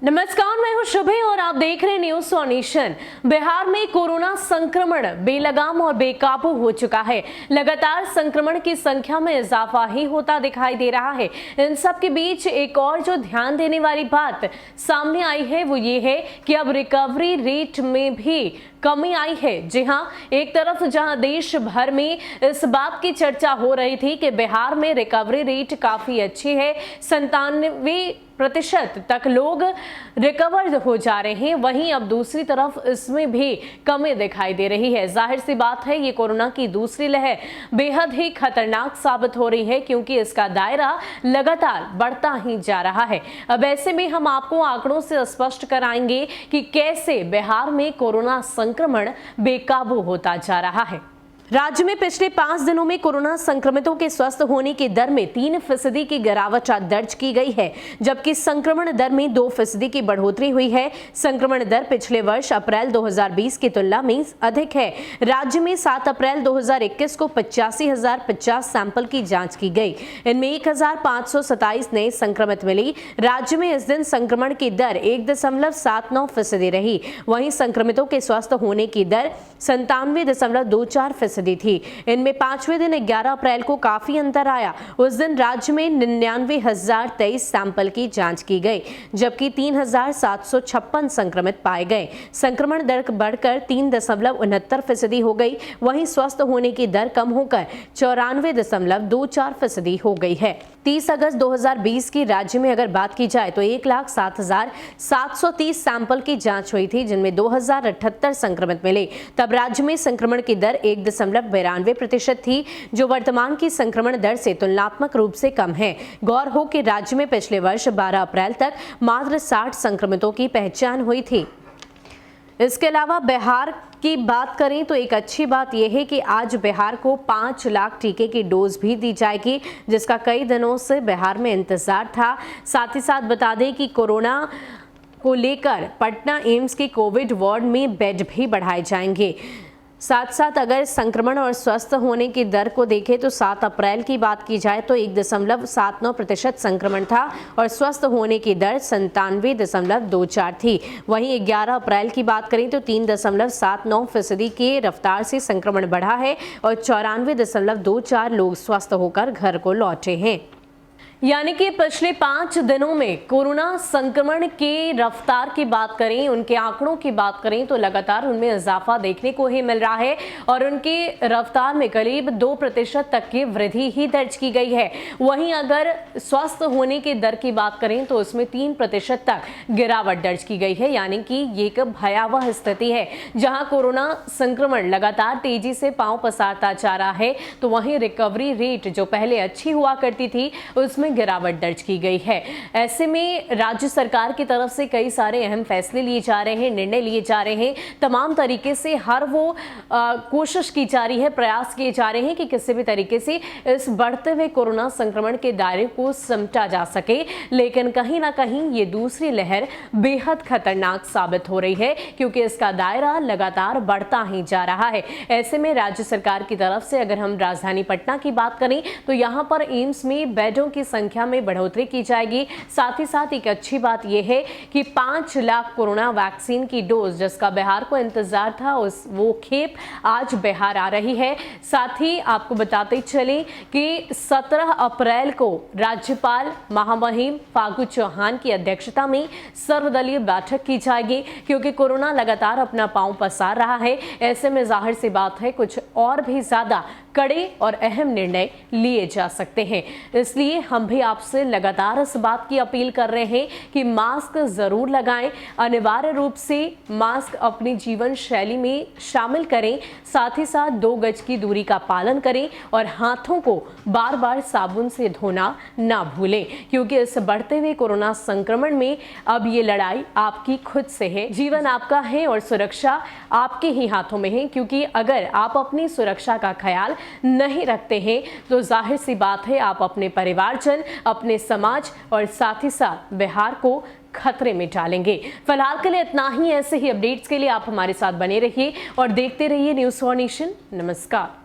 नमस्कार, मैं हूं शुभे और आप देख रहे हैं न्यूज ऑन नेशन। बिहार में कोरोना संक्रमण बेलगाम और बेकाबू हो चुका है। लगातार संक्रमण की संख्या में इजाफा ही होता दिखाई दे रहा है। इन सब के बीच एक और जो ध्यान देने वाली बात सामने आई है वो ये है कि अब रिकवरी रेट में भी कमी आई है। जी हां, एक तरफ जहां देश भर में इस बात की चर्चा हो रही थी कि बिहार में रिकवरी रेट काफी अच्छी है, 97% तक लोग रिकवर हो जा रहे हैं, वहीं अब दूसरी तरफ इसमें भी कमी दिखाई दे रही है। जाहिर सी बात है ये कोरोना की दूसरी लहर बेहद ही खतरनाक साबित हो रही है, क्योंकि इसका दायरा लगातार बढ़ता ही जा रहा है। अब ऐसे में हम आपको आंकड़ों से स्पष्ट कराएंगे कि कैसे बिहार में कोरोना संक्रमण बेकाबू होता जा रहा है। राज्य में पिछले 5 दिनों में कोरोना संक्रमितों के स्वस्थ होने की दर में 3% की गिरावट दर्ज की गई है, जबकि संक्रमण दर में 2% की बढ़ोतरी हुई है। संक्रमण दर पिछले वर्ष अप्रैल 2020 की तुलना में अधिक है। राज्य में 7 अप्रैल 2021 को 85,050 सैंपल की जांच की गई। इनमें 1,527 नए संक्रमित मिली। राज्य में इस दिन संक्रमण की दर 1.79% रही। वहीं संक्रमितों के स्वस्थ होने की दर 97.24% थी। इनमें 5वें दिन 11 अप्रैल को काफी अंतर आया। उस दिन राज्य में 99,023 सैंपल की जांच की गई, जबकि 3,756 संक्रमित पाए गए। संक्रमण दर बढ़कर 3.69% हो गई। वहीं स्वस्थ होने की दर कम होकर 94.24% हो गई है। 30 अगस्त 2020 की राज्य में अगर बात की जाए तो 1,07,730 सैंपल की जांच हुई थी, जिनमें 2,078 संक्रमित मिले। तब राज्य में संक्रमण की दर 1.92% थी, जो वर्तमान की संक्रमण दर से तुलनात्मक रूप से कम है। गौर हो कि राज्य में पिछले वर्ष 12 अप्रैल तक मात्र 60 संक्रमितों की पहचान हुई थी। इसके अलावा बिहार की बात करें तो एक अच्छी बात यह है कि आज बिहार को 5 लाख टीके की डोज भी दी जाएगी, जिसका कई दिनों से बिहार में इंतजार था। साथ ही साथ बता दें कि कोरोना को लेकर पटना एम्स के कोविड वार्ड में बेड भी बढ़ाए जाएंगे। साथ साथ अगर संक्रमण और स्वस्थ होने की दर को देखें तो 7 अप्रैल की बात की जाए तो 1.79% संक्रमण था और स्वस्थ होने की दर 97.24 थी। वहीं 11 अप्रैल की बात करें तो 3.79% की रफ्तार से संक्रमण बढ़ा है और 94.24 लोग स्वस्थ होकर घर को लौटे हैं। यानी कि पिछले 5 दिनों में कोरोना संक्रमण की रफ्तार की बात करें, उनके आंकड़ों की बात करें तो लगातार उनमें इजाफा देखने को ही मिल रहा है और उनकी रफ्तार में करीब 2% तक की वृद्धि ही दर्ज की गई है। वहीं अगर स्वस्थ होने की दर की बात करें तो उसमें 3% तक गिरावट दर्ज की गई है। यानी कि ये एक भयावह स्थिति है। जहां कोरोना संक्रमण लगातार तेजी से पांव पसारता जा रहा है, तो वहीं रिकवरी रेट जो पहले अच्छी हुआ करती थी उसमें गिरावट दर्ज की गई है। ऐसे में राज्य सरकार की तरफ से कई सारे अहम फैसले लिए जा रहे हैं, निर्णय लिए जा रहे हैं। तमाम तरीके से हर वो कोशिश की जा रही है, प्रयास किए जा रहे हैं कि किसी भी तरीके से इस बढ़ते हुए कोरोना संक्रमण के दायरे को समटा जा सके। लेकिन कहीं ना कहीं ये दूसरी लहर बेहद खतरनाक साबित हो रही है, क्योंकि इसका दायरा लगातार बढ़ता ही जा रहा है। ऐसे में राज्य सरकार की तरफ से अगर हम राजधानी पटना की बात करें तो यहाँ पर एम्स में बेडों की संख्या में बढ़ोतरी की जाएगी। साथ ही साथ एक अच्छी बात यह है कि 5 लाख कोरोना वैक्सीन की डोज जिसका बिहार को इंतजार था वो खेप आज बिहार आ रही है। साथ ही आपको बताते चलें कि 17 अप्रैल को राज्यपाल महामहिम फागू चौहान की अध्यक्षता में सर्वदलीय बैठक की जाएगी, क्योंकि कोरोना लगातार अपना पांव पसार रहा है। ऐसे में जाहिर सी बात है कुछ और भी ज्यादा कड़े और अहम निर्णय लिए जा सकते हैं। इसलिए हम भी आपसे लगातार इस बात की अपील कर रहे हैं कि मास्क जरूर लगाएं, अनिवार्य रूप से मास्क अपनी जीवन शैली में शामिल करें। साथ ही साथ 2 गज की दूरी का पालन करें और हाथों को बार बार साबुन से धोना ना भूलें, क्योंकि इस बढ़ते हुए कोरोना संक्रमण में अब ये लड़ाई आपकी खुद से है। जीवन आपका है और सुरक्षा आपके ही हाथों में है, क्योंकि अगर आप अपनी सुरक्षा का ख्याल नहीं रखते हैं तो जाहिर सी बात है आप अपने परिवारजन, अपने समाज और साथ ही साथ बिहार को खतरे में डालेंगे। फिलहाल के लिए इतना ही। ऐसे ही अपडेट्स के लिए आप हमारे साथ बने रहिए और देखते रहिए न्यूज ऑन नेशन। नमस्कार।